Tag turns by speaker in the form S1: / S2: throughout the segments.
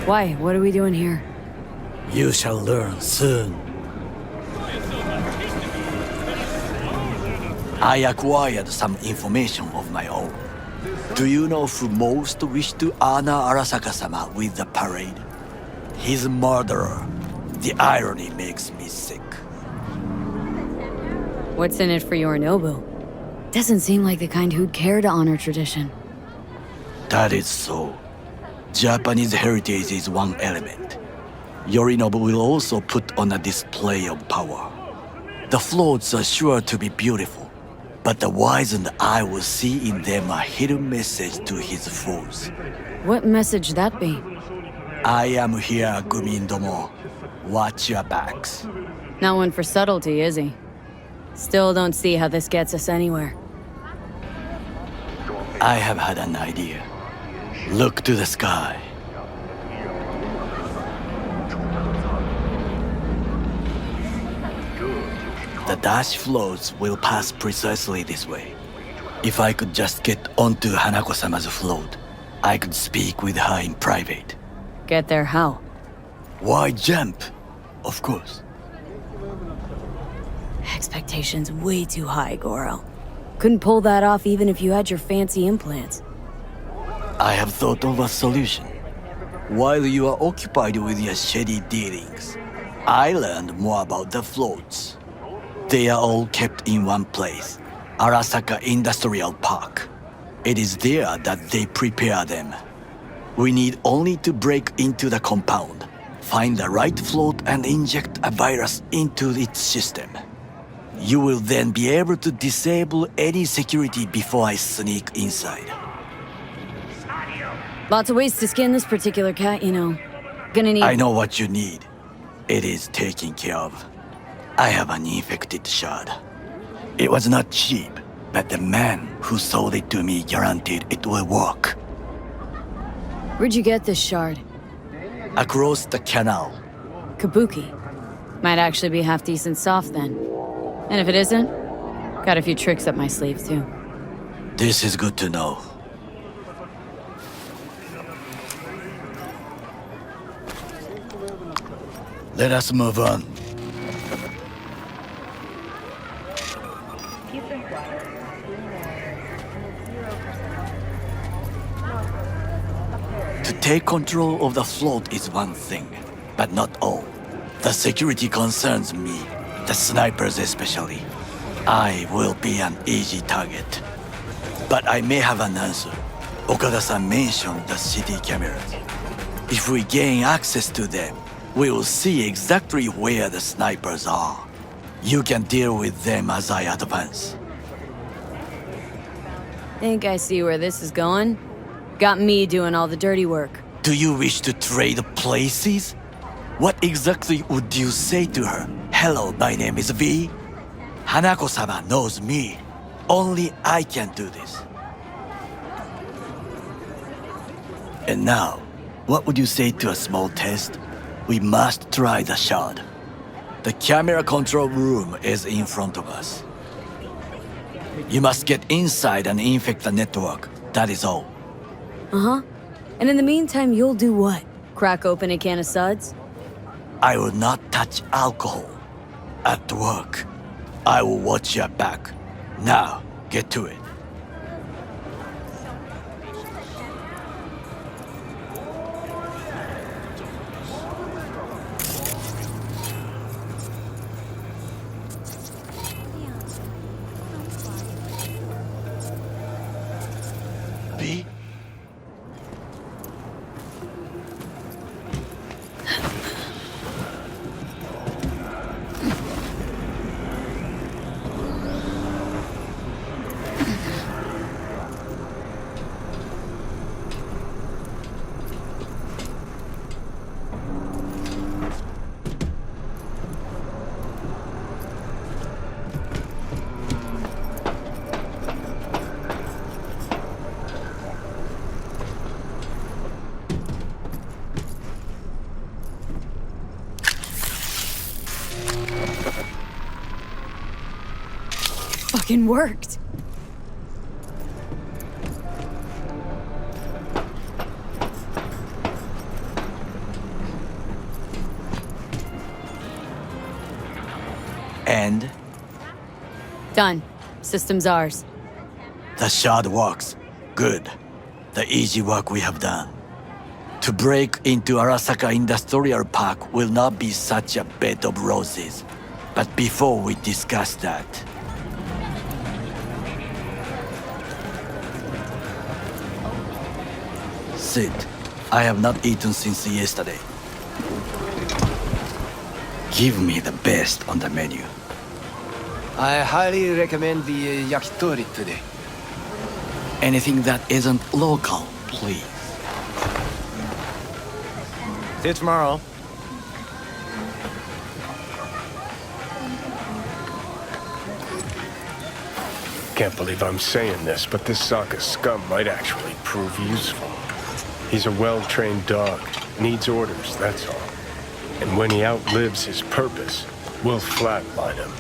S1: Why? What are we doing here?
S2: You shall learn soon. I acquired some information of my own. Do you know who most wished to honor Arasaka-sama with the parade? His murderer. The irony makes me sick.
S1: What's in it for Yorinobu? Doesn't seem like the kind who'd care to honor tradition.
S2: That is so. Japanese heritage is one element. Yorinobu will also put on a display of power. The floats are sure to be beautiful, but the wizened eye will see in them a hidden message to his foes.
S1: What message that be?
S2: I am here, Gumindomo. Watch your backs.
S1: Not one for subtlety, is he? Still don't see how this gets us anywhere.
S2: I have had an idea. Look to the sky. The dash floats will pass precisely this way. If I could just get onto Hanako-sama's float, I could speak with her in private.
S1: Get there how?
S2: Why jump? Of course.
S1: Expectations way too high, Goro. Couldn't pull that off even if you had your fancy implants.
S2: I have thought of a solution. While you are occupied with your shady dealings, I learned more about the floats. They are all kept in one place, Arasaka Industrial Park. It is there that they prepare them. We need only to break into the compound, find the right float and inject a virus into its system. You will then be able to disable any security before I sneak inside.
S1: Lots of ways to skin this particular cat, you know. Gonna need...
S2: I know what you need. It is taken care of. I have an infected shard. It was not cheap, but the man who sold it to me guaranteed it will work.
S1: Where'd you get this shard?
S2: Across the canal.
S1: Kabuki. Might actually be half-decent soft then. And if it isn't, got a few tricks up my sleeve too.
S2: This is good to know. Let us move on. To take control of the float is one thing, but not all. The security concerns me, the snipers especially. I will be an easy target. But I may have an answer. Okada-san mentioned the city cameras. If we gain access to them, we will see exactly where the snipers are. You can deal with them as I advance.
S1: Think I see where this is going? Got me doing all the dirty work.
S2: Do you wish to trade places? What exactly would you say to her? Hello, my name is V. Hanako-sama knows me. Only I can do this. And now, what would you say to a small test? We must try the shard. The camera control room is in front of us. You must get inside and infect the network. That is all.
S1: Uh-huh. And in the meantime, you'll do what? Crack open a can of suds?
S2: I will not touch alcohol. At work, I will watch your back. Now, get to it. B?
S1: Fucking worked.
S2: And
S1: Done. System's ours.
S2: the shard works. Good. The easy work we have done. To break into Arasaka Industrial Park will not be such a bed of roses. But before we discuss that, sit. I have not eaten since yesterday. Give me the best on the menu.
S3: I highly recommend the yakitori today.
S2: Anything that isn't local, please.
S3: See you tomorrow.
S4: Can't believe I'm saying this, but this Sokka scum might actually prove useful. He's a well-trained dog. Needs orders, that's all. And when he outlives his purpose, we'll flatline him.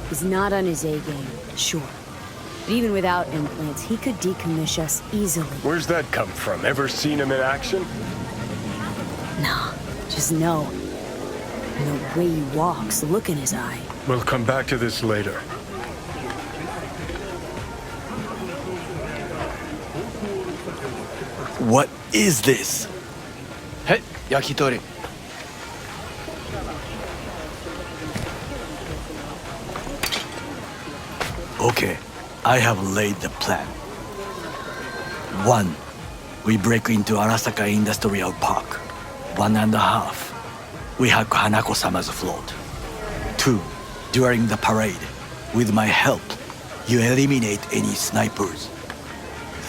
S1: He's not on his A game, sure. But even without implants, he could decommission us easily.
S4: Where's that come from? Ever seen him in action?
S1: Nah, just know. And the way he walks, the look in his eye.
S4: We'll come back to this later.
S2: What is this?
S3: Hey, yakitori.
S2: Okay, I have laid the plan. 1. We break into Arasaka Industrial Park. 1.5. We hack Hanako-sama's float. 2. During the parade, with my help, you eliminate any snipers.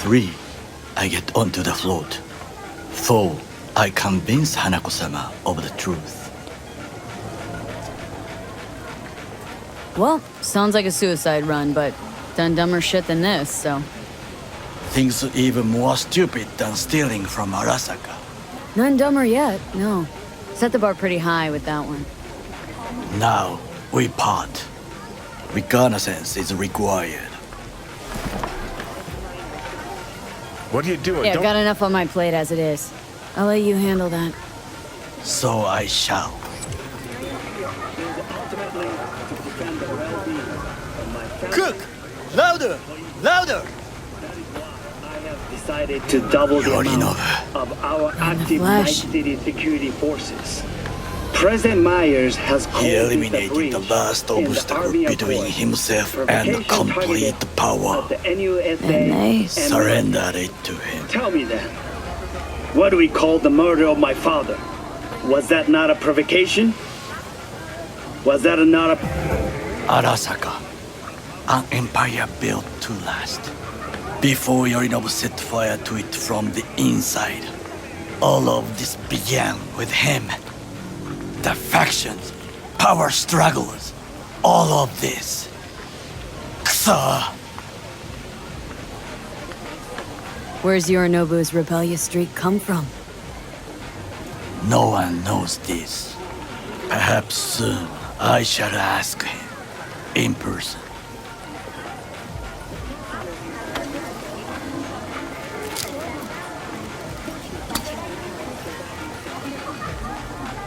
S2: 3. I get onto the float. 4. I convince Hanako-sama of the truth.
S1: Well, sounds like a suicide run, but done dumber shit than this, so...
S2: Things even more stupid than stealing from Arasaka.
S1: None dumber yet, no. Set the bar pretty high with that one.
S2: Now, we part. Reconnaissance is required.
S4: What are you doing?
S1: Yeah, I've
S4: Don't...
S1: got enough on my plate as it is. I'll let you handle that.
S2: So I shall. Cook! Louder! Louder!
S5: Decided to double the amount
S2: Yorinobu.
S5: of our
S1: In the
S5: active Night
S1: flesh.
S5: City security forces. President Myers has called
S2: He
S5: this a
S2: eliminated
S5: breach
S2: the last
S5: in the
S2: obstacle
S5: Army
S2: between
S5: Accord.
S2: himself and
S5: Provocation
S2: complete
S5: targeted
S2: power.
S5: at the NUSA
S1: And they
S5: and
S2: Surrendered it to him.
S5: Tell me then, what do we call the murder of my father? Was that not a provocation? Was that not a...
S2: Arasaka, an empire built to last. Before Yorinobu set fire to it from the inside, all of this began with him. The factions, power struggles, all of this. Kusa!
S1: Where's Yorinobu's rebellious streak come from?
S2: No one knows this. Perhaps soon I shall ask him in person.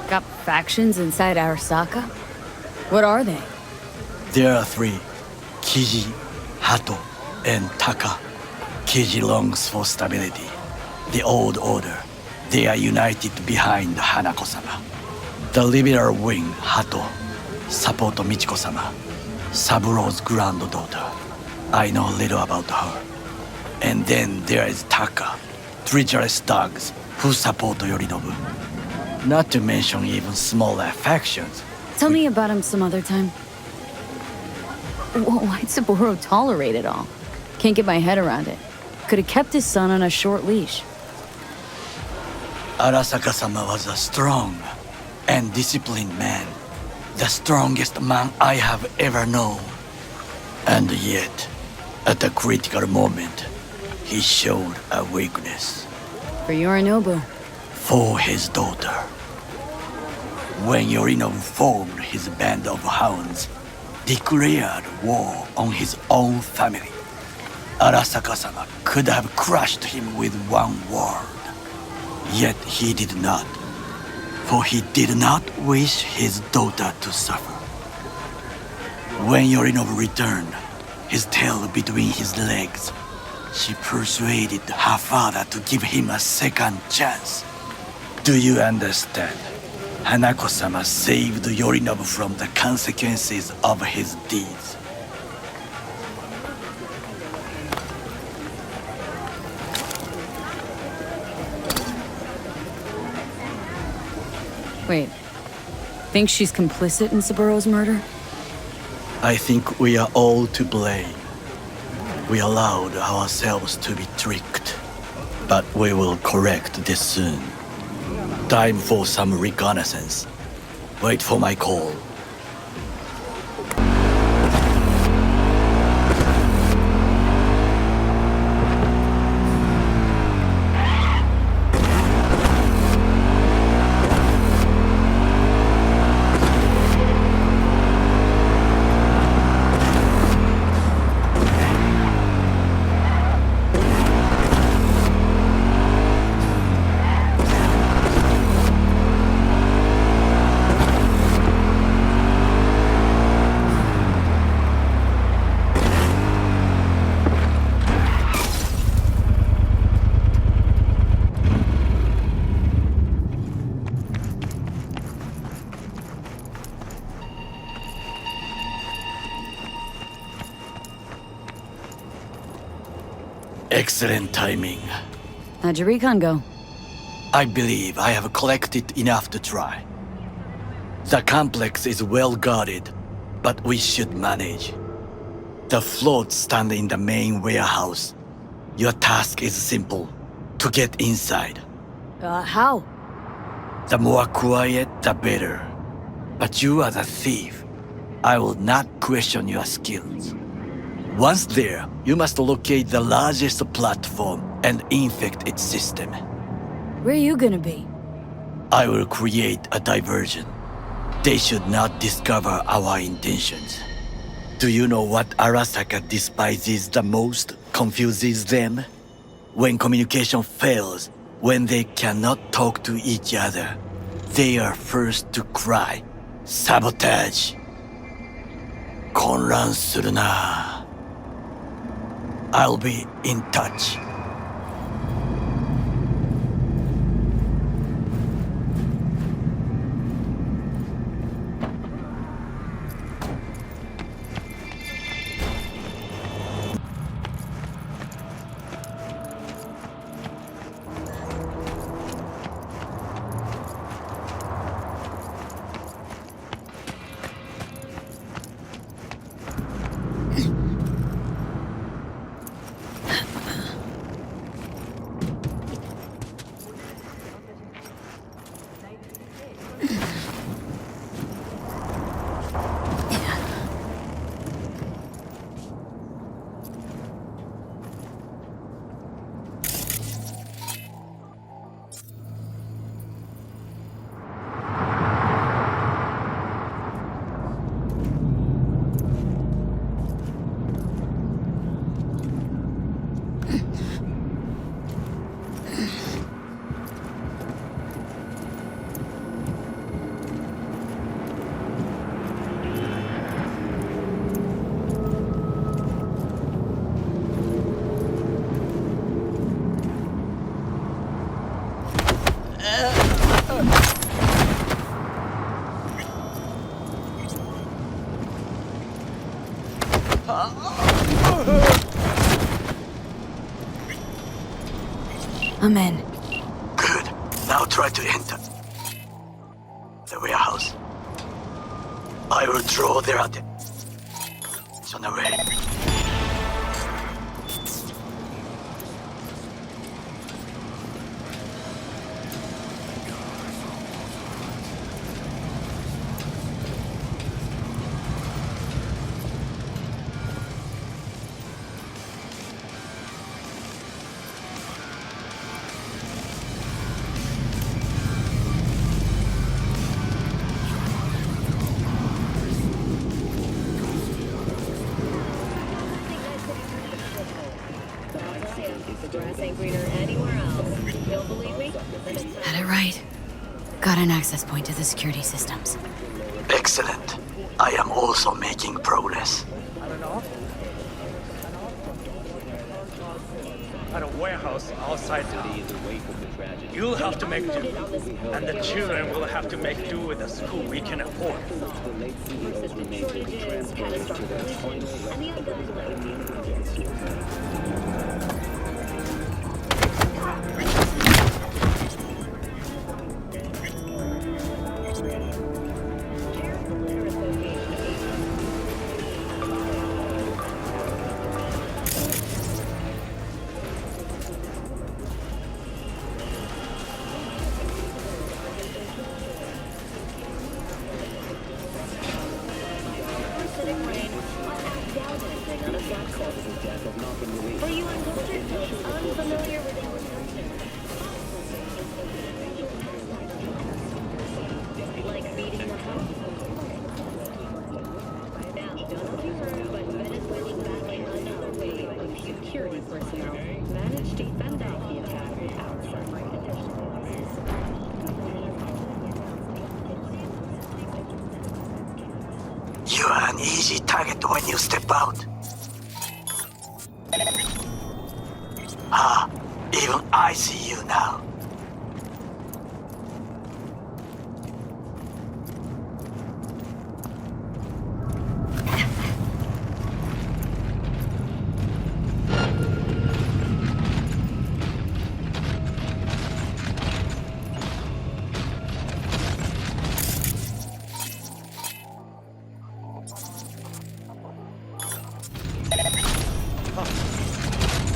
S1: Got factions inside Arasaka? What are they?
S2: There are 3, Kiji, Hato, and Taka. Kiji longs for stability. The old order. They are united behind Hanako-sama. The liberal wing, Hato, support Michiko-sama, Saburo's granddaughter. I know little about her. And then there is Taka, treacherous dogs who support Yorinobu. Not to mention even smaller factions.
S1: Tell me about him some other time. Why'd Saburo tolerate it all? Can't get my head around it. Could have kept his son on a short leash.
S2: Arasaka-sama was a strong and disciplined man. The strongest man I have ever known. And yet, at a critical moment, he showed a weakness.
S1: For Yorinobu.
S2: For his daughter. When Yorinobu formed his band of hounds, declared war on his own family, Arasaka-sama could have crushed him with one word. Yet he did not. for he did not wish his daughter to suffer. When Yorinov returned, his tail between his legs, she persuaded her father to give him a second chance. Do you understand? Hanako-sama saved Yorinov from the consequences of his deeds.
S1: Wait. Think she's complicit in Saburo's murder?
S2: I think we are all to blame. We allowed ourselves to be tricked. But we will correct this soon. Time for some reconnaissance. Wait for my call. Excellent timing.
S1: How'd your recon go?
S2: I believe I have collected enough to try. The complex is well guarded, but we should manage. The floats stand in the main warehouse. Your task is simple: to get inside.
S1: How?
S2: The more quiet, the better. But you are the thief. I will not question your skills. Once there, you must locate the largest platform and infect its system.
S1: Where are you gonna be?
S2: I will create a diversion. They should not discover our intentions. Do you know what Arasaka despises the most, confuses them? When communication fails, when they cannot talk to each other, they are first to cry, sabotage. 混乱するな. I'll be in touch.
S1: I'm in.
S2: Good. Now try to enter the warehouse. I will draw their attention. It's on the way.
S1: Had it right. Got an access point to the security systems.
S2: Excellent. I am also making progress.
S6: At a warehouse outside town. You'll have to make do, and the children will have to make do with the school we can afford.
S2: You are an easy target when you step out. Ah, even I see you now.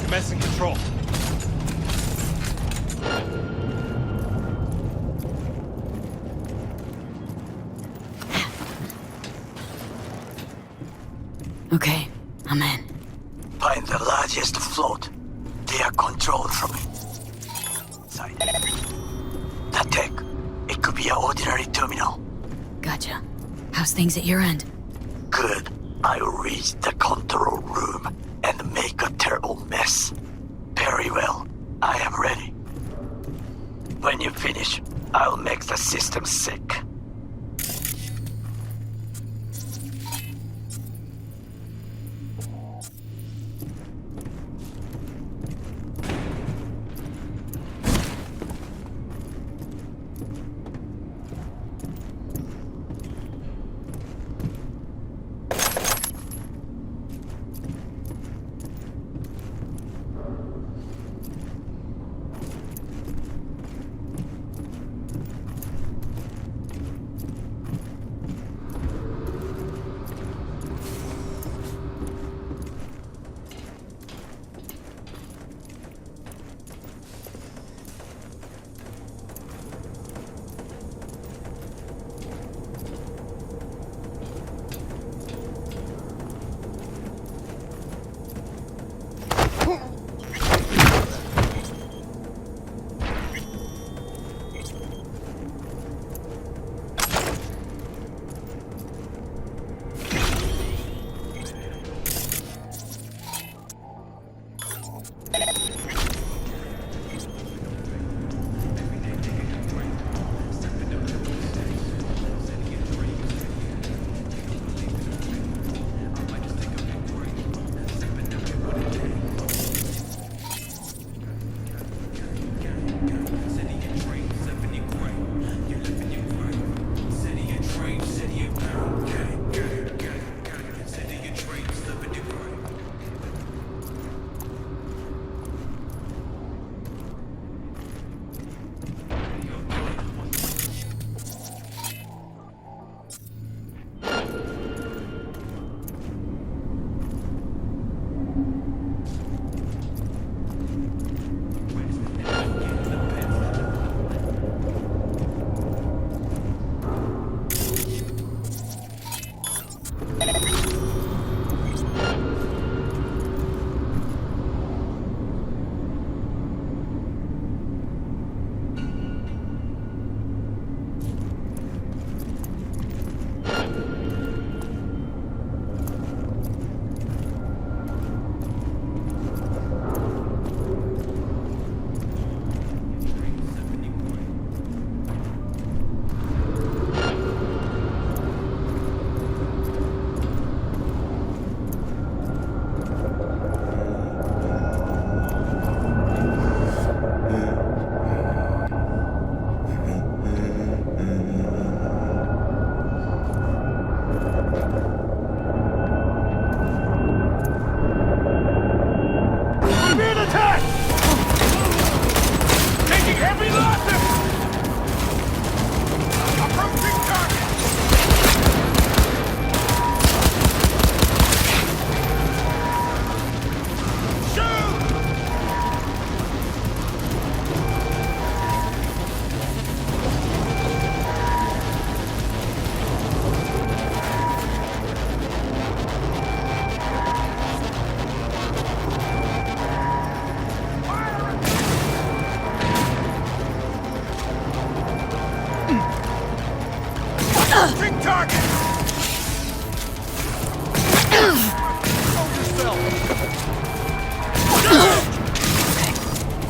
S6: Commencing control.
S1: Okay, I'm in.
S2: Find the largest float. They are controlled from inside. The tech. It could be an ordinary terminal.
S1: Gotcha. How's things at your end?
S2: Good. I'll reach the control room and make a terrible mess. Very well. I am ready. When you finish, I'll make the system sick.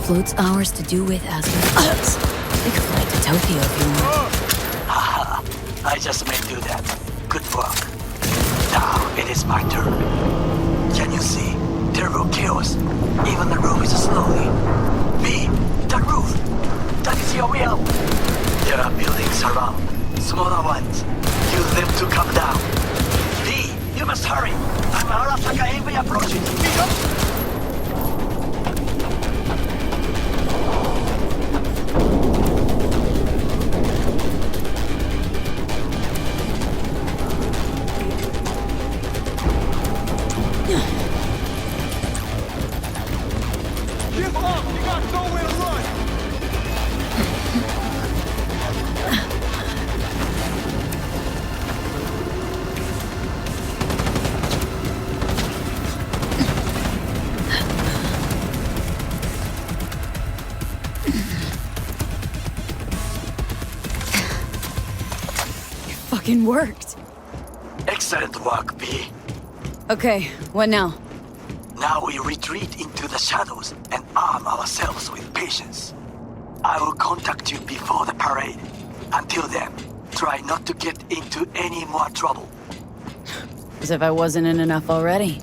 S1: Float's ours to do with as we please. We could fly to Tokyo if you want.
S2: Haha, I just may do that. Good work. Now it is my turn. Can you see? Terrible chaos. Even the roof is slowly. B, the roof. That is your will. There are buildings around. Smaller ones. Use them to come down. B, you must hurry. I'm Arasaka Envy approaching.
S7: Give up! You got nowhere to run!
S1: It fucking worked.
S2: Excellent work, B.
S1: Okay, what now?
S2: Now we retreat into the shadows and arm ourselves with patience. I will contact you before the parade. Until then, try not to get into any more trouble.
S1: As if I wasn't in enough already.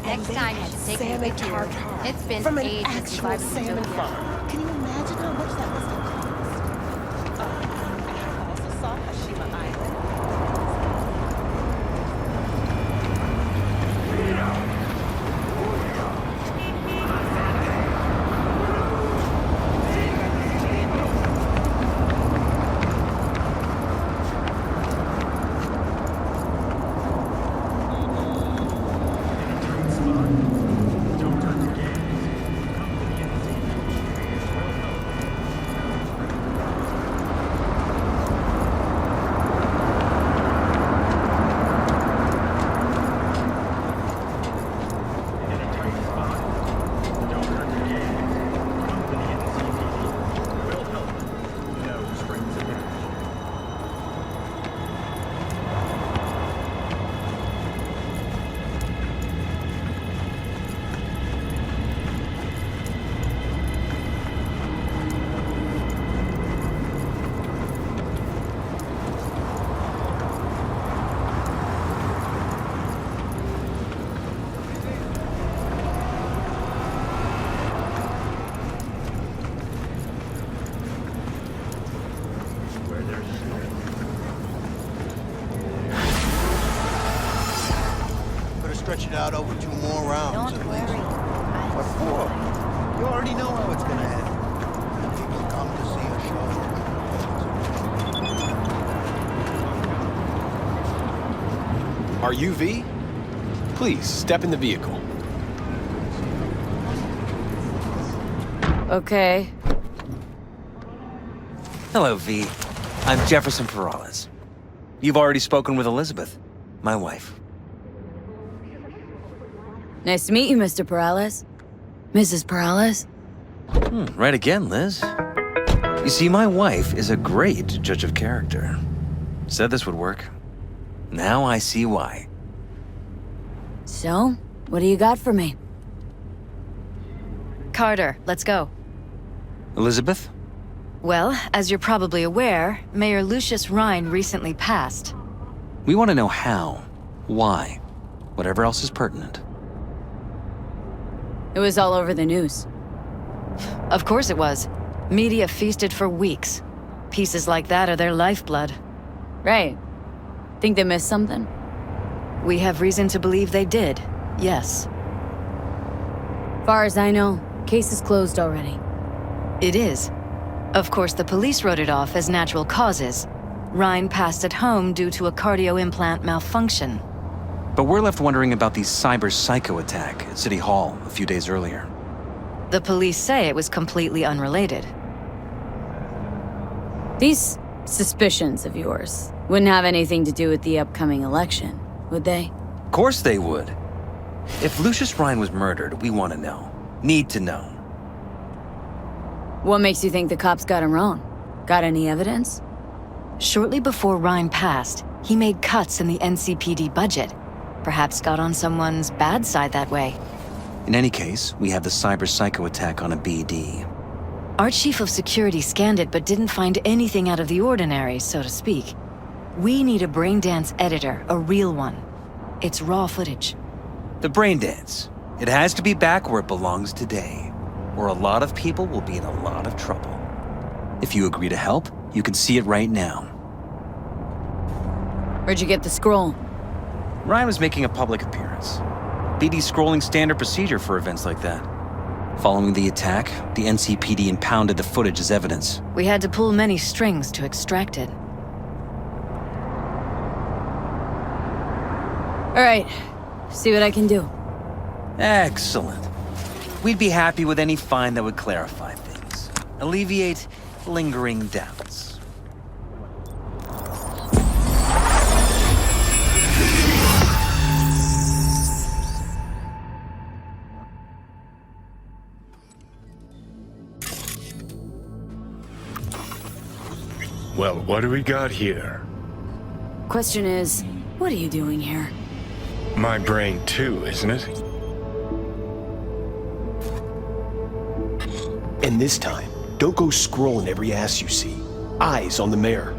S8: Next time you should take me with you. It's been
S7: from an
S8: ages since
S7: actual
S8: I've been to
S7: salmon
S8: Tokyo.
S7: farm. Can you imagine how much that must have cost? I also saw Hashima Island.
S9: Stretch it out over 2 more rounds.
S8: Don't worry.
S9: What for? You already know how it's gonna end. People come to see a show.
S3: Are you V? Please, step in the vehicle.
S1: Okay.
S10: Hello, V. I'm Jefferson Perales. You've already spoken with Elizabeth, my wife.
S1: Nice to meet you, Mr. Perales. Mrs. Perales?
S10: Right again, Liz. You see, my wife is a great judge of character. Said this would work. Now I see why.
S1: So, what do you got for me?
S11: Carter, let's go.
S10: Elizabeth?
S11: Well, as you're probably aware, Mayor Lucius Rhine recently passed.
S10: We want to know how, why, whatever else is pertinent.
S1: It was all over the news.
S11: Of course it was. Media feasted for weeks. Pieces like that are their lifeblood.
S1: Right. Think they missed something?
S11: We have reason to believe they did, yes.
S1: Far as I know, case is closed already.
S11: It is. Of course, the police wrote it off as natural causes. Rhine passed at home due to a cardio implant malfunction.
S10: But we're left wondering about the cyberpsycho attack at City Hall a few days earlier.
S11: The police say it was completely unrelated.
S1: These suspicions of yours wouldn't have anything to do with the upcoming election, would they?
S10: Of course they would. If Lucius Ryan was murdered, we want to know. Need to know.
S1: What makes you think the cops got him wrong? Got any evidence?
S11: Shortly before Ryan passed, he made cuts in the NCPD budget. Perhaps got on someone's bad side that way.
S10: In any case, we have the cyberpsycho attack on a BD.
S11: Our chief of security scanned it but didn't find anything out of the ordinary, so to speak. We need a braindance editor, a real one. It's raw footage.
S10: The brain dance. It has to be back where it belongs today, or a lot of people will be in a lot of trouble. If you agree to help, you can see it right now.
S1: Where'd you get the scroll?
S10: Ryan was making a public appearance. BD scrolling standard procedure for events like that. Following the attack, the NCPD impounded the footage as evidence.
S11: We had to pull many strings to extract it.
S1: All right, see what I can do.
S10: Excellent. We'd be happy with any find that would clarify things, alleviate lingering doubts.
S4: Well, what do we got here?
S1: Question is, what are you doing here?
S4: My brain too, isn't it?
S12: And this time, don't go scrolling every ass you see. Eyes on the mayor.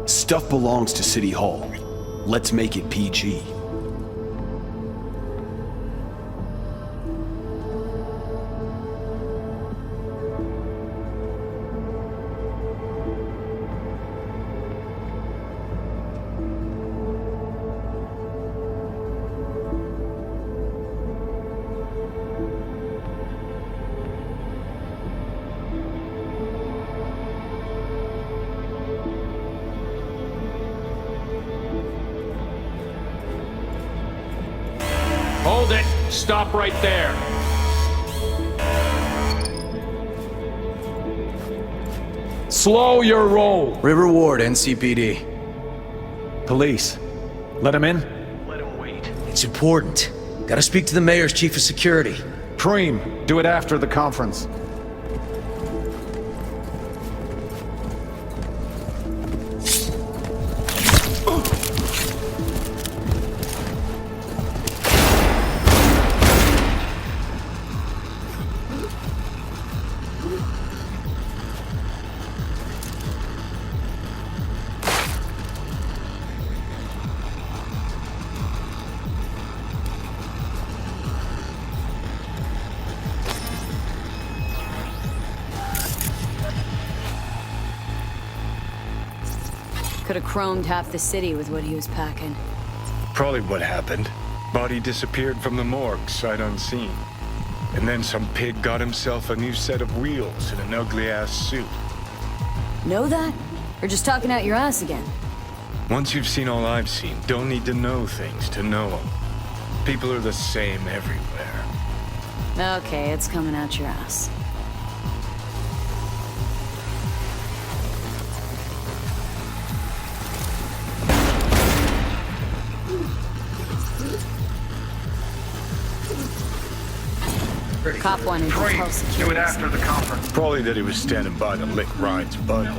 S12: Stuff belongs to City Hall. Let's make it PG.
S13: Hold it! Stop right there! Slow your roll!
S14: River Ward, NCPD. Police. Let him in?
S6: Let him wait.
S14: It's important. Gotta speak to the mayor's chief of security.
S15: Preem, do it after the conference.
S1: Could have chromed half the city with what he was packing.
S4: Probably what happened. Body disappeared from the morgue, sight unseen. And then some pig got himself a new set of wheels and an ugly-ass suit.
S1: Know that? Or just talking out your ass again?
S4: Once you've seen all I've seen, don't need to know things to know them. People are the same everywhere.
S1: Okay, it's coming out your ass. Cop one in hotel security.
S13: Do it after the conference.
S4: Probably that he was standing by to lick Ryan's butthole.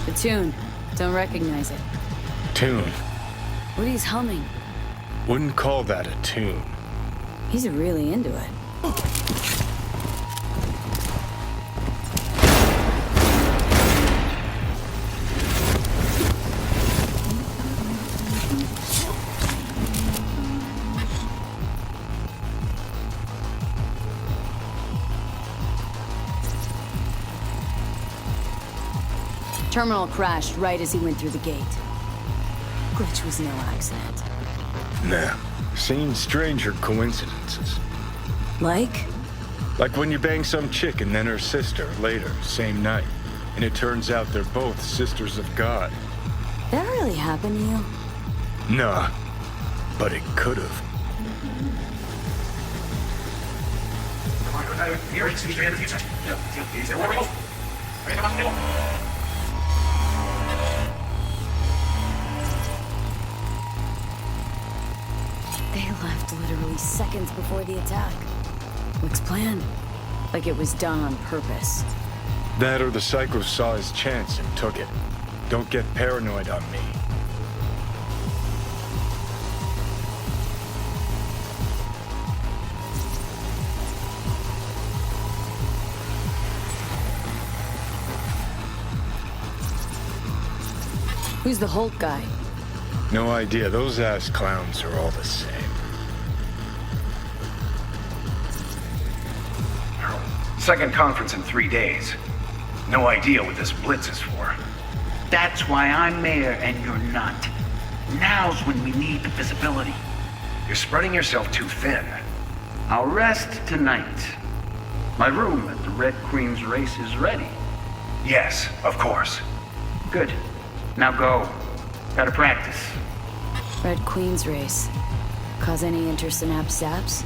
S1: The tune. Don't recognize it.
S4: Tune.
S1: What he's humming.
S4: Wouldn't call that a tune.
S1: He's really into it. Terminal crashed right as he went through the gate. Which was no accident.
S4: Nah. Seen stranger coincidences.
S1: Like?
S4: Like when you bang some chick and then her sister later, same night. And it turns out they're both sisters of God.
S1: That really happened to you?
S4: Nah. But it could've.
S1: left literally seconds before the attack. Looks planned. Like it was done on purpose.
S4: That or the psychos saw his chance and took it. Don't get paranoid on me.
S1: Who's the Hulk guy?
S4: No idea. Those ass clowns are all the same.
S16: Second conference in 3 days. No idea what this blitz is for.
S17: That's why I'm mayor and you're not. Now's when we need the visibility.
S16: You're spreading yourself too thin.
S17: I'll rest tonight. My room at the Red Queen's race is ready.
S16: Yes, of course.
S17: Good. Now go. Gotta practice.
S1: Red Queen's race. Cause any intersynapse saps?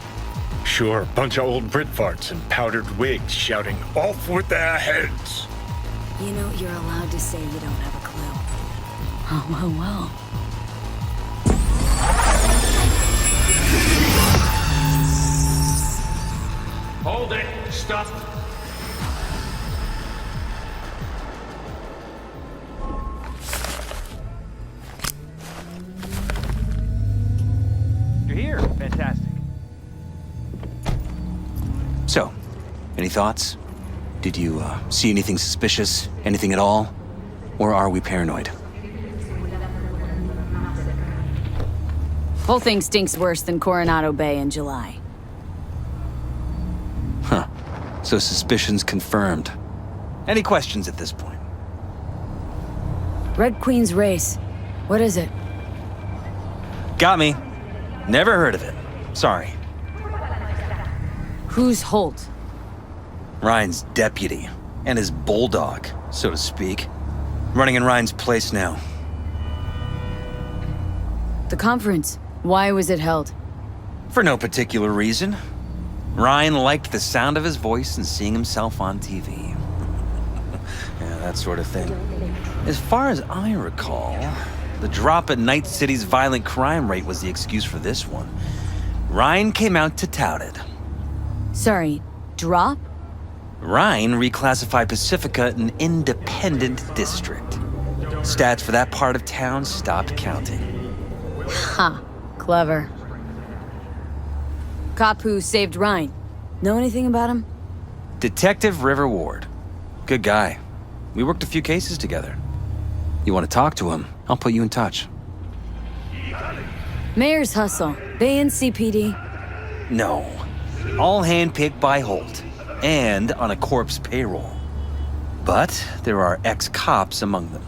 S4: Sure, bunch of old Brit farts in powdered wigs shouting, "Off with their heads!"
S1: You know, you're allowed to say you don't have a clue. Oh, well.
S13: Hold it! Stop!
S6: You're here. Fantastic.
S10: So, any thoughts? Did you see anything suspicious? Anything at all? Or are we paranoid?
S1: Whole thing stinks worse than Coronado Bay in July.
S10: Huh. So suspicions confirmed. Any questions at this point?
S1: Red Queen's race. What is it?
S10: Got me. Never heard of it. Sorry.
S1: Who's Holt?
S10: Ryan's deputy. And his bulldog, so to speak. Running in Ryan's place now.
S1: The conference. Why was it held?
S10: For no particular reason. Ryan liked the sound of his voice and seeing himself on TV. Yeah, that sort of thing. As far as I recall, the drop in Night City's violent crime rate was the excuse for this one. Ryan came out to tout it.
S1: Sorry, drop?
S10: Ryan reclassified Pacifica an independent district. Stats for that part of town stopped counting.
S1: Ha, clever. Cop who saved Ryan. Know anything about him?
S10: Detective River Ward. Good guy. We worked a few cases together. You want to talk to him? I'll put you in touch.
S1: Mayor's hustle. They in CPD?
S10: No. All handpicked by Holt. And on a corpse payroll. But there are ex-cops among them.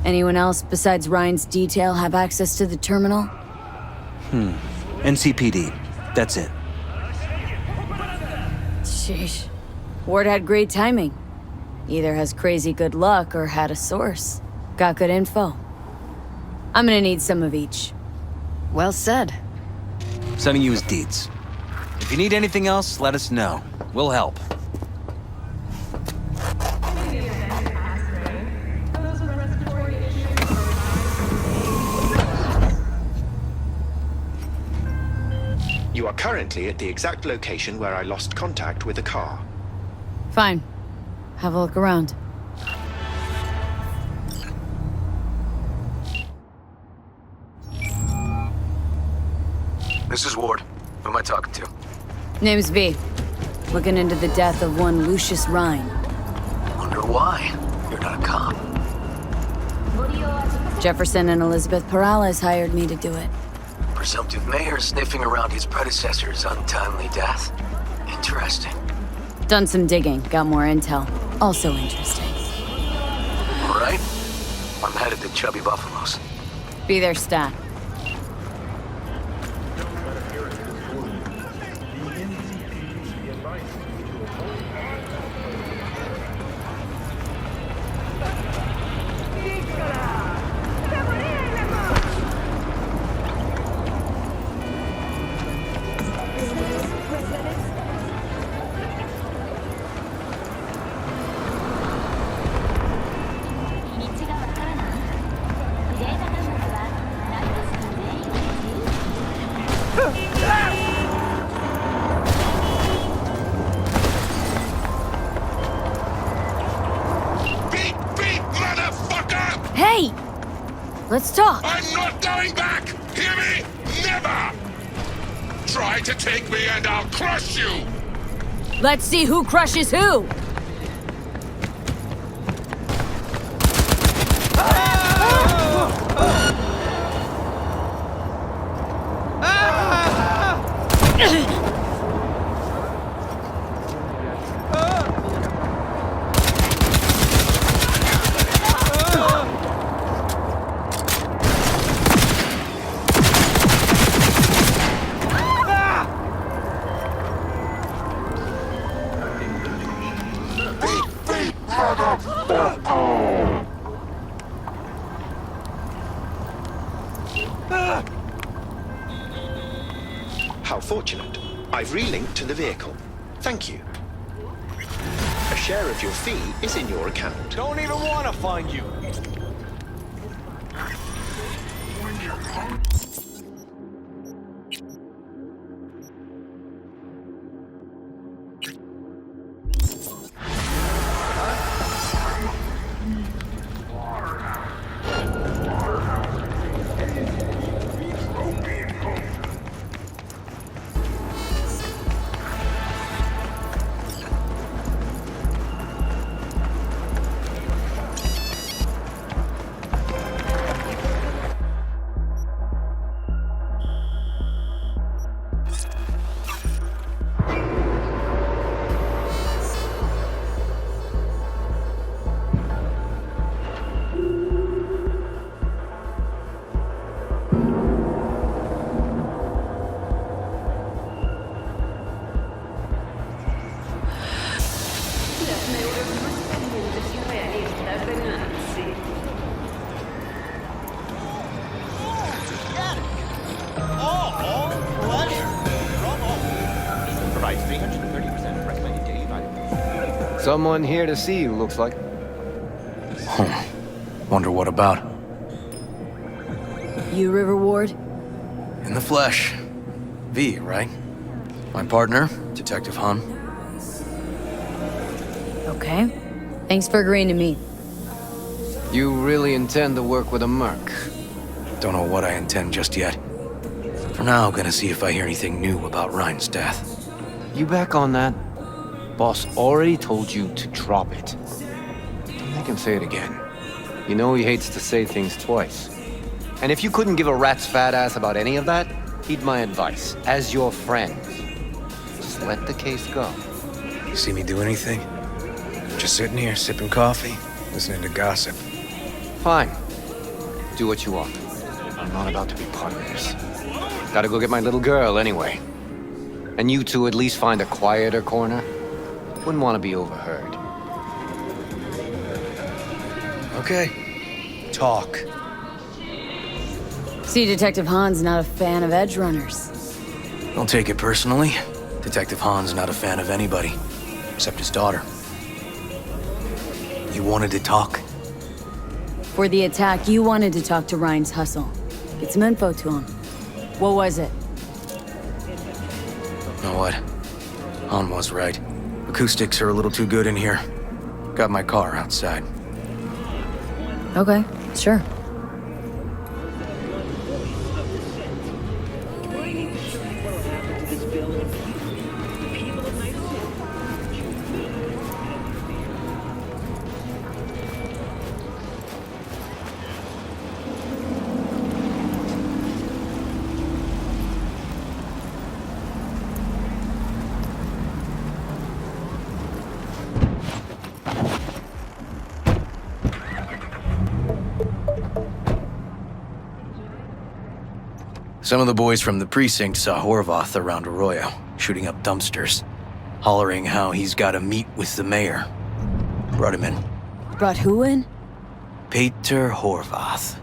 S1: Anyone else besides Ryan's detail have access to the terminal?
S10: NCPD. That's it.
S1: Sheesh. Ward had great timing. Either has crazy good luck or had a source. Got good info. I'm gonna need some of each.
S11: Well said.
S10: Sending you his deeds. If you need anything else, let us know. We'll help.
S18: You are currently at the exact location where I lost contact with the car.
S1: Fine. Have a look around.
S3: This is Ward. Who am I talking to?
S1: Name's V. Looking into the death of one Lucius Ryan.
S3: Wonder why. You're not a cop.
S1: Jefferson and Elizabeth Perales hired me to do it.
S3: Presumptive mayor sniffing around his predecessor's untimely death. Interesting.
S1: Done some digging, got more intel. Also interesting.
S3: All right. I'm headed to Chubby Buffaloes.
S1: Be there, stat. Let's talk.
S13: I'm not going back! Hear me? Never! Try to take me and I'll crush you!
S1: Let's see who crushes who!
S18: How fortunate. I've relinked to the vehicle. Thank you. A share of your fee is in your account.
S12: Don't even want to find you.
S14: Someone here to see you, looks like.
S19: Wonder what about?
S1: You River Ward?
S19: In the flesh. V, right? My partner, Detective Han.
S1: Okay. Thanks for agreeing to meet.
S14: You really intend to work with a merc?
S19: Don't know what I intend just yet. For now, I'm gonna see if I hear anything new about Ryan's death.
S14: You back on that? Boss already told you to drop it. Don't make him say it again. You know he hates to say things twice. And if you couldn't give a rat's fat ass about any of that, heed my advice. As your friend, just let the case go.
S19: You see me do anything? Just sitting here, sipping coffee, listening to gossip.
S14: Fine. Do what you want. I'm not about to be part of this. Gotta go get my little girl anyway. And you two at least find a quieter corner. Wouldn't want to be overheard.
S19: Okay. Talk.
S1: See, Detective Han's not a fan of edge runners.
S19: Don't take it personally. Detective Han's not a fan of anybody, except his daughter. You wanted to talk?
S1: For the attack, you wanted to talk to Ryan's hustle. Get some info to him. What was it?
S19: You know what? Han was right. Acoustics are a little too good in here. Got my car outside.
S1: Okay, sure.
S19: Some of the boys from the precinct saw Horvath around Arroyo, shooting up dumpsters, hollering how he's got to meet with the mayor. Brought him in.
S1: Brought who in?
S19: Peter Horvath,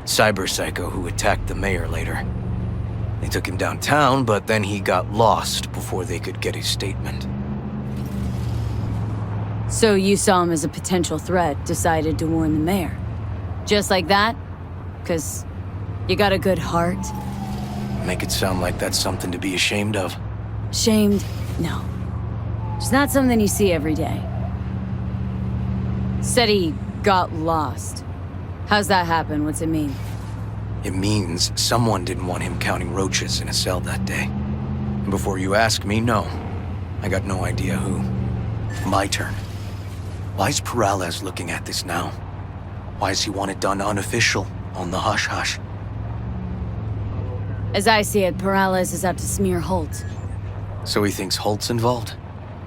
S19: cyberpsycho who attacked the mayor later. They took him downtown, but then he got lost before they could get his statement.
S1: So you saw him as a potential threat, decided to warn the mayor. Just like that? 'Cause you got a good heart?
S19: Make it sound like that's something to be ashamed of.
S1: Shamed? No. It's not something you see every day. Said he got lost. How's that happen? What's it mean?
S19: It means someone didn't want him counting roaches in a cell that day. And before you ask me, no. I got no idea who. My turn. Why is Peralez looking at this now? Why does he want it done unofficial, on the hush-hush?
S1: As I see it, Peralez is out to smear Holt.
S19: So he thinks Holt's involved?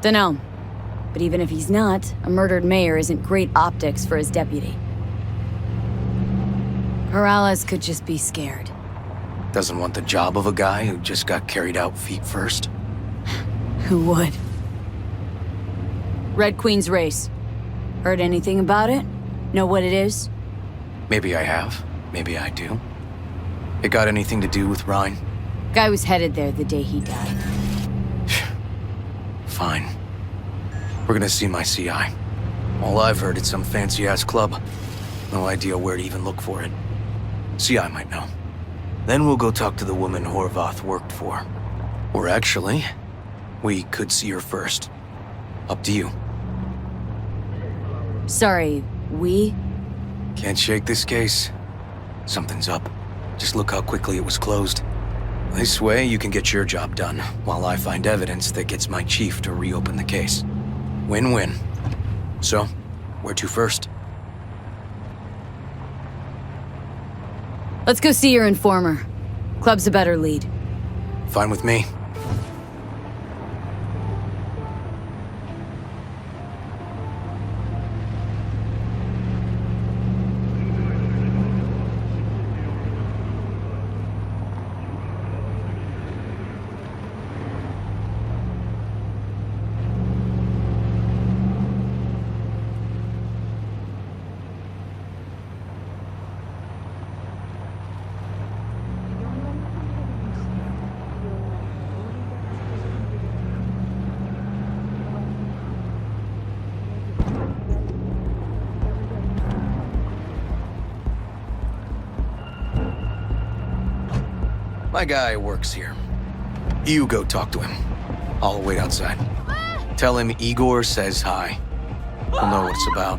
S1: Dunno. But even if he's not, a murdered mayor isn't great optics for his deputy. Peralez could just be scared.
S19: Doesn't want the job of a guy who just got carried out feet first?
S1: Who would? Red Queen's race. Heard anything about it? Know what it is?
S19: Maybe I have. Maybe I do. It got anything to do with Ryan?
S1: Guy was headed there the day he died.
S19: Fine. We're gonna see my CI. All I've heard, it's some fancy-ass club. No idea where to even look for it. CI might know. Then we'll go talk to the woman Horvath worked for. Or actually, we could see her first. Up to you.
S1: Sorry, we?
S19: Can't shake this case. Something's up. Just look how quickly it was closed. This way, you can get your job done, while I find evidence that gets my chief to reopen the case. Win-win. So, where to first?
S1: Let's go see your informer. Club's a better lead.
S19: Fine with me. My guy works here. You go talk to him. I'll wait outside. Tell him Igor says hi. He'll know what it's about.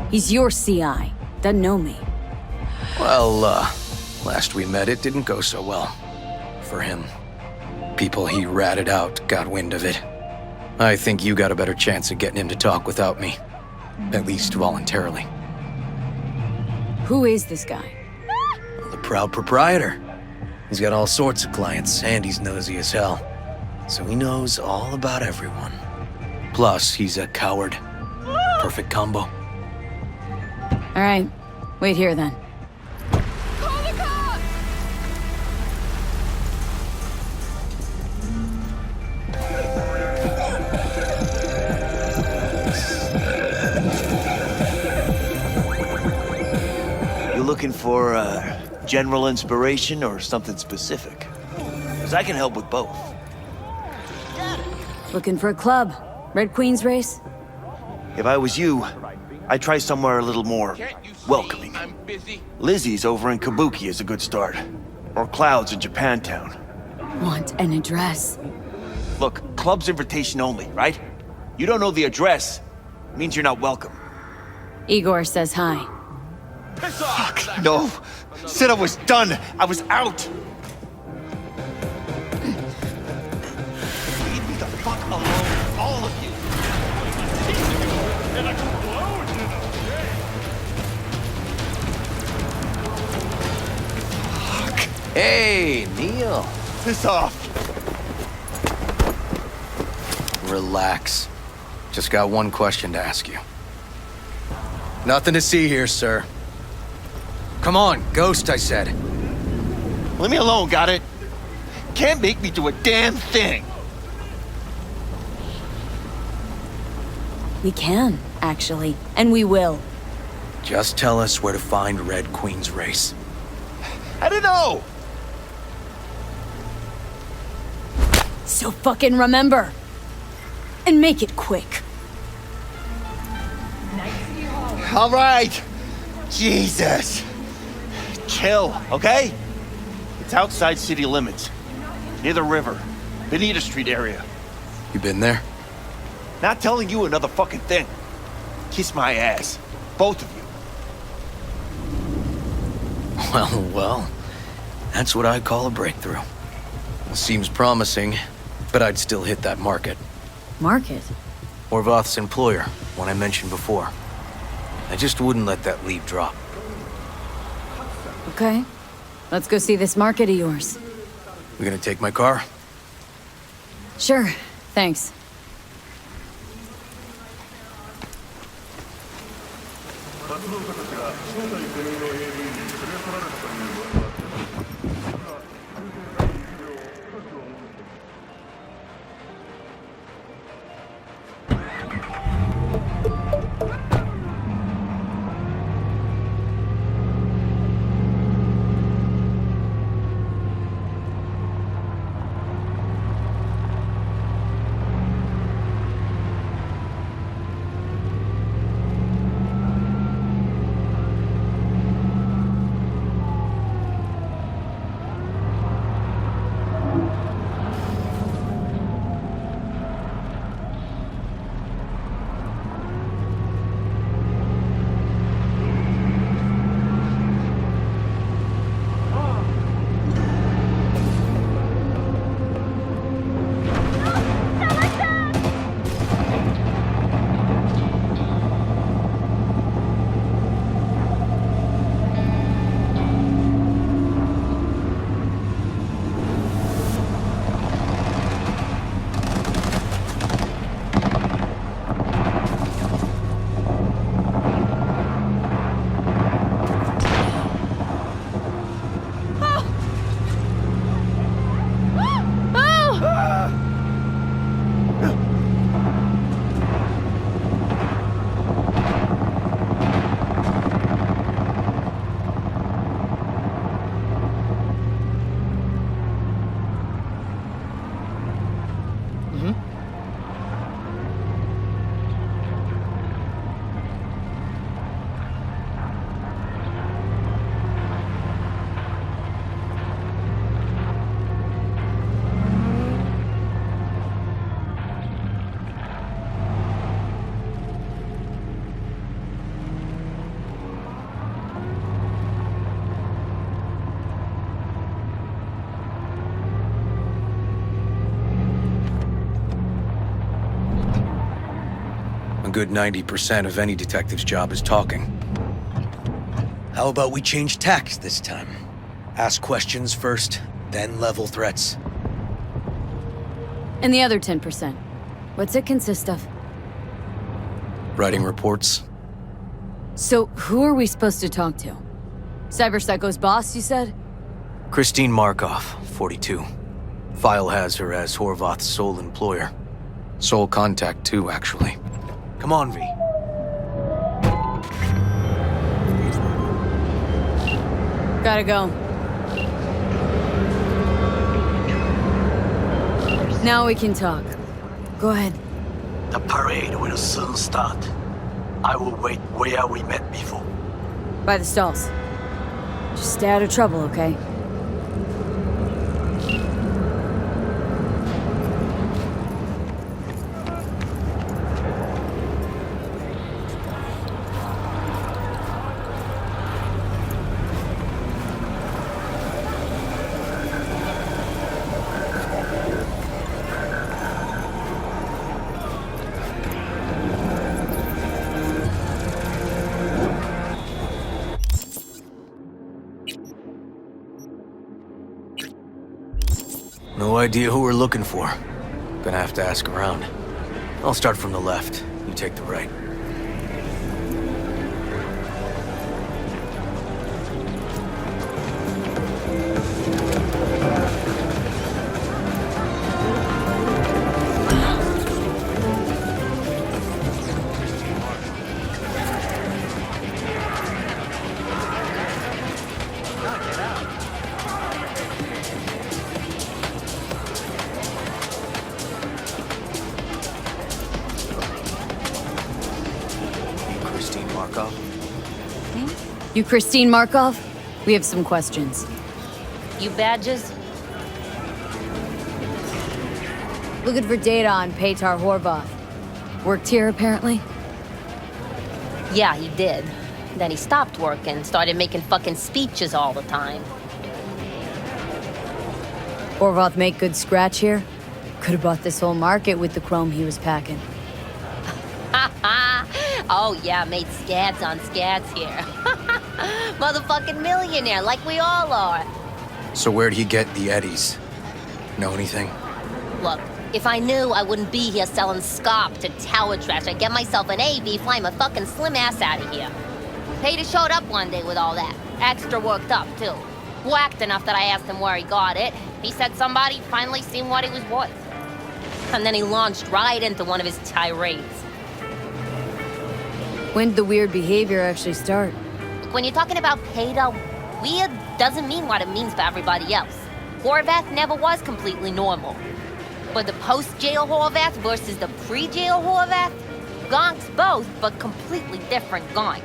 S1: He's your CI. Doesn't know me.
S19: Well, last we met, it didn't go so well. For him. People he ratted out got wind of it. I think you got a better chance of getting him to talk without me. At least voluntarily.
S1: Who is this guy?
S19: The proud proprietor. He's got all sorts of clients, and he's nosy as hell. So he knows all about everyone. Plus, he's a coward. Perfect combo.
S1: All right. Wait here, then.
S20: You looking for, general inspiration or something specific? Because I can help with both.
S1: Looking for a club. Red Queen's race?
S20: If I was you, I'd try somewhere a little more welcoming. Lizzie's over in Kabuki is a good start. Or Clouds in Japantown.
S1: Want an address?
S20: Look, club's invitation only, right? You don't know the address, means you're not welcome.
S1: Igor says hi.
S20: Fuck, no. Said I was done. I was out. Leave me the fuck alone, all of you. Fuck.
S19: Hey, Neil.
S20: Piss off.
S19: Relax. Just got one question to ask you. Nothing to see here, sir. Come on, Ghost, I said.
S20: Leave me alone, got it? Can't make me do a damn thing.
S1: We can, actually. And we will.
S19: Just tell us where to find Red Queen's race.
S20: I don't know.
S1: So fucking remember. And make it quick.
S20: All right. Jesus. Chill, okay? It's outside city limits. Near the river. Benita Street area.
S19: You been there?
S20: Not telling you another fucking thing. Kiss my ass. Both of you.
S19: Well. That's what I call a breakthrough. Seems promising, but I'd still hit that market.
S1: Market?
S19: Horvath's employer, one I mentioned before. I just wouldn't let that lead drop.
S1: Okay. Let's go see this market of yours.
S19: We gonna take my car?
S1: Sure. Thanks.
S19: Good 90% of any detective's job is talking. How about we change tacks this time? Ask questions first, then level threats.
S1: And the other 10%? What's it consist of?
S19: Writing reports.
S1: So, who are we supposed to talk to? Cyberpsychos boss, you said?
S19: Christine Markov, 42. File has her as Horvath's sole employer. Sole contact, too, actually. Come on, V.
S1: Gotta go. Now we can talk. Go ahead.
S2: The parade will soon start. I will wait where we met before.
S1: By the stalls. Just stay out of trouble, okay?
S19: No idea who we're looking for. Gonna have to ask around. I'll start from the left. You take the right.
S1: You Christine Markov? We have some questions.
S8: You badges?
S1: Looking for data on Petar Horvath. Worked here, apparently?
S8: Yeah, he did.
S21: Then he stopped working, started making fucking speeches all the time.
S1: Horvath make good scratch here? Could have bought this whole market with the chrome he was packing.
S21: Oh yeah, made scads on scads here. Motherfucking millionaire, like we all are.
S19: So where'd he get the eddies? Know anything?
S21: Look, if I knew, I wouldn't be here selling scop to tower trash. I'd get myself an AV, fly my fucking slim ass out of here. Peter showed up one day with all that. Extra worked up, too. Whacked enough that I asked him where he got it. He said somebody finally seen what he was worth. And then he launched right into one of his tirades.
S1: When did the weird behavior actually start?
S21: When you're talking about Peter, weird doesn't mean what it means for everybody else. Horvath never was completely normal. But the post-jail Horvath versus the pre-jail Horvath? Gonks both, but completely different gonks.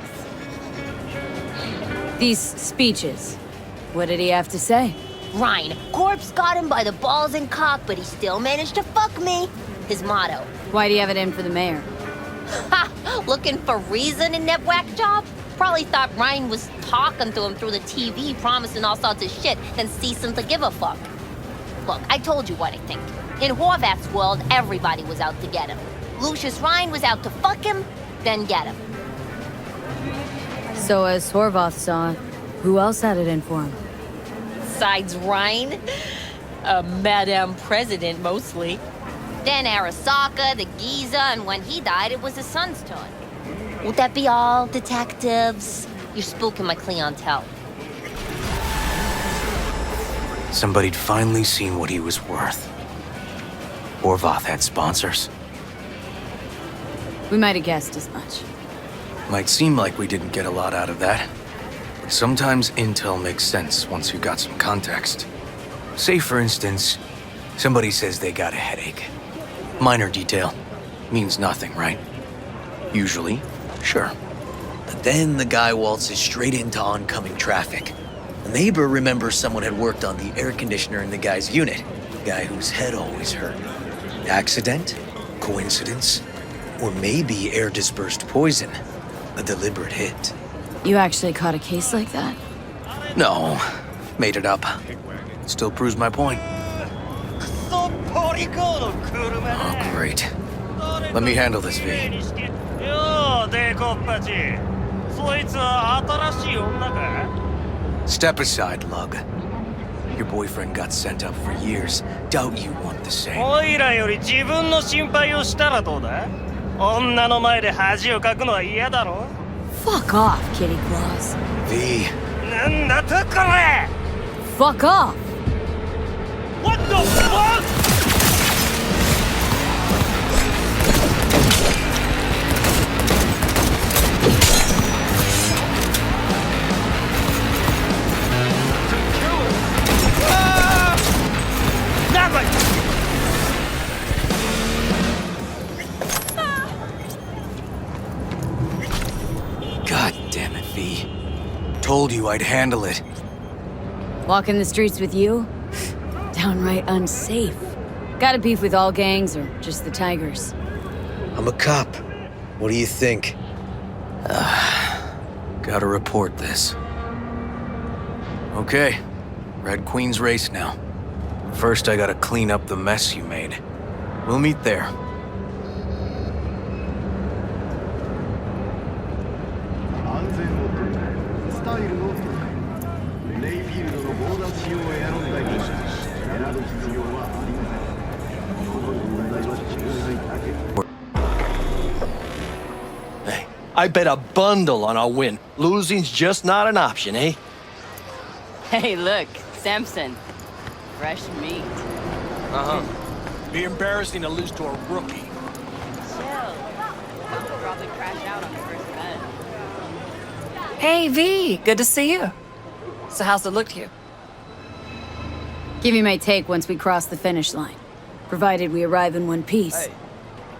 S1: These speeches, what did he have to say?
S21: Ryan, Corpse got him by the balls and cock, but he still managed to fuck me. His motto.
S1: Why do you have it in for the mayor?
S21: Ha! Looking for reason in that whack job? Probably thought Ryan was talking to him through the TV, promising all sorts of shit, then ceasing to give a fuck. Look, I told you what I think. In Horvath's world, everybody was out to get him. Lucius Ryan was out to fuck him, then get him.
S1: So as Horvath saw it, who else had it in for him?
S21: Besides Ryan? Madame President, mostly. Then Arasaka, the Giza, and when he died, it was his son's turn. Would that be all, detectives? You're spooking my clientele.
S19: Somebody'd finally seen what he was worth. Horvath had sponsors.
S1: We might have guessed as much.
S19: Might seem like we didn't get a lot out of that. But sometimes intel makes sense once you got some context. Say, for instance, somebody says they got a headache. Minor detail. Means nothing, right? Usually, sure. But then the guy waltzes straight into oncoming traffic. The neighbor remembers someone had worked on the air conditioner in the guy's unit. The guy whose head always hurt. Accident? Coincidence? Or maybe air-dispersed poison. A deliberate hit.
S1: You actually caught a case like that?
S19: No. Made it up. Still proves my point. Oh, great. Let me handle this, V. Step aside, Lug. Your boyfriend got sent up for years. Doubt you want the same.
S1: Fuck off, Kitty Claus.
S19: V.
S1: Fuck off!
S6: What the fuck?!
S19: God damn it, V. Told you I'd handle it.
S1: Walking the streets with you? Downright unsafe. Got a beef with all gangs or just the Tigers?
S19: I'm a cop. What do you think? Gotta report this. Okay. Red Queen's race now. First, I gotta clean up the mess you made. We'll meet there.
S2: Hey, I bet a bundle on our win. Losing's just not an option, eh?
S22: Hey, look, Samson. Fresh meat.
S2: Uh-huh. Be embarrassing to lose to a rookie.
S22: Chill. We'll probably crash out on the first bet.
S23: Hey, V. Good to see you. So how's it look to you?
S1: Give you my take once we cross the finish line. Provided we arrive in one piece.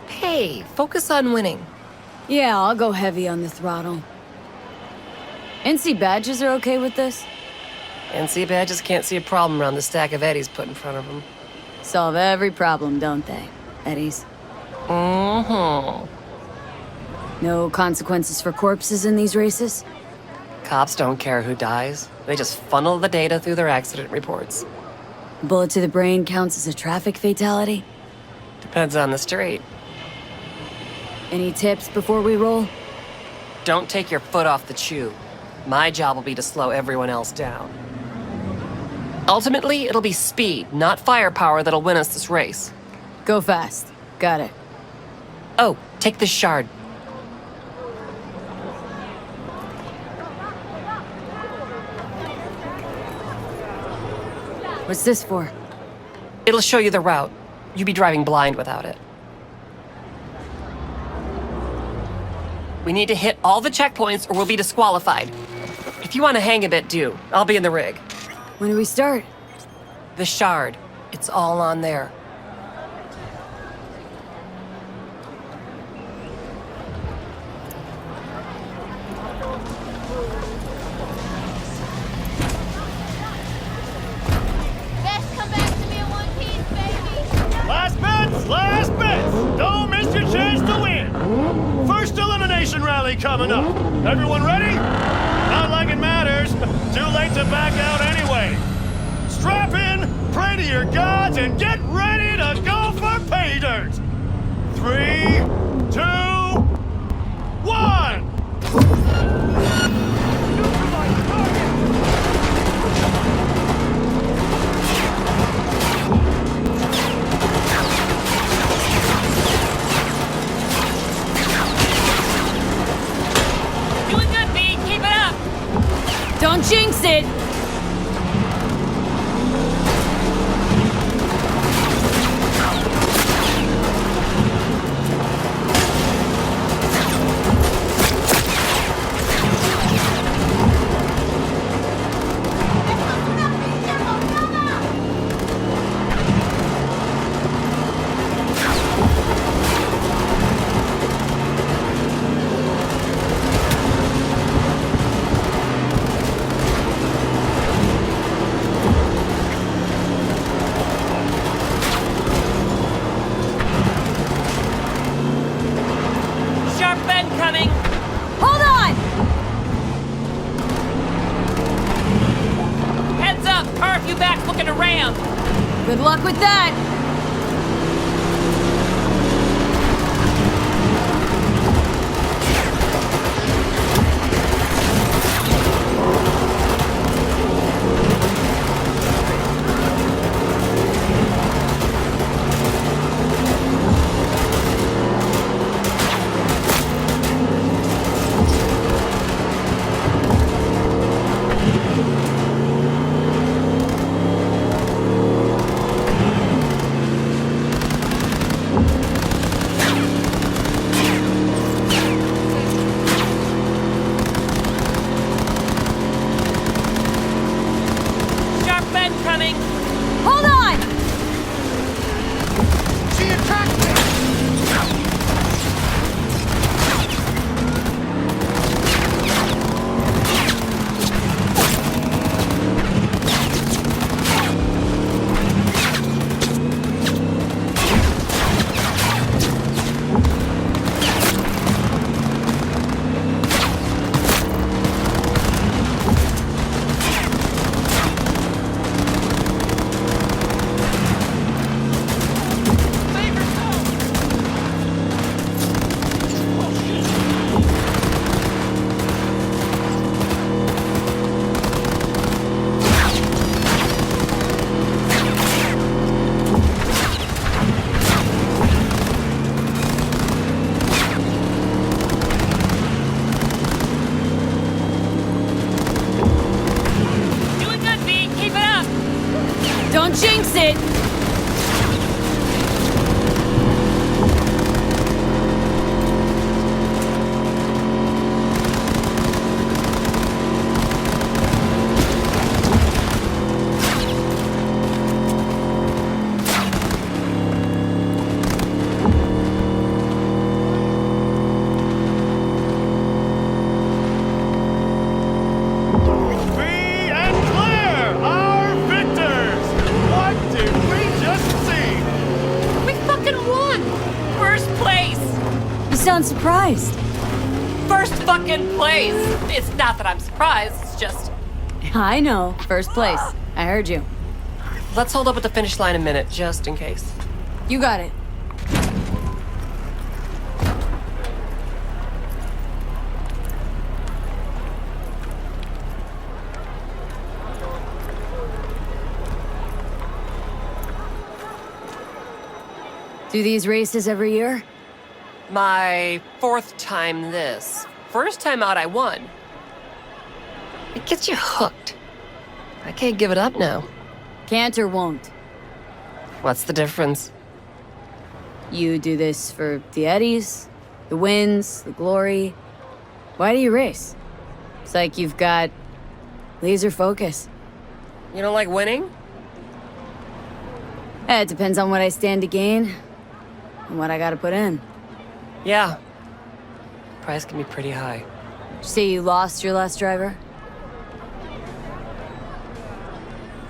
S23: Hey, focus on winning.
S1: Yeah, I'll go heavy on the throttle. NC badges are okay with this?
S23: NC badges can't see a problem around the stack of eddies put in front of them.
S1: Solve every problem, don't they, eddies?
S23: Mm-hmm.
S1: No consequences for corpses in these races?
S5: Cops don't care who dies. They just funnel the data through their accident reports.
S1: Bullet to the brain counts as a traffic fatality?
S5: Depends on the street.
S1: Any tips before we roll?
S5: Don't take your foot off the chew. My job will be to slow everyone else down. Ultimately, it'll be speed, not firepower, that'll win us this race.
S1: Go fast. Got it.
S5: Oh, take this shard.
S1: What's this for?
S5: It'll show you the route. You'd be driving blind without it. We need to hit all the checkpoints or we'll be disqualified. If you want to hang a bit, do. I'll be in the rig.
S1: When do we start?
S5: The shard. It's all on there.
S6: Last bets! Don't miss your chance to win! First elimination rally coming up. Everyone ready? Not like it matters. Too late to back out anyway. Strap in, pray to your gods, and get ready to go for pay dirt! 3, 2, 1!
S1: Don't jinx it! Good luck with that! Don't jinx it! Sound surprised.
S5: first fucking place! It's not that I'm surprised, it's just...
S1: I know. First place. I heard you.
S5: Let's hold up at the finish line a minute, just in case.
S1: You got it. Do these races every year?
S5: My 4th time this. First time out, I won. It gets you hooked. I can't give it up now.
S1: Can't or won't?
S5: What's the difference?
S1: You do this for the eddies, the wins, the glory. Why do you race? It's like you've got laser focus.
S5: You don't like winning?
S1: It depends on what I stand to gain and what I gotta put in.
S5: Yeah. Price can be pretty high.
S1: Did you say you lost your last driver?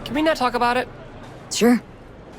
S5: Can we not talk about it?
S1: Sure.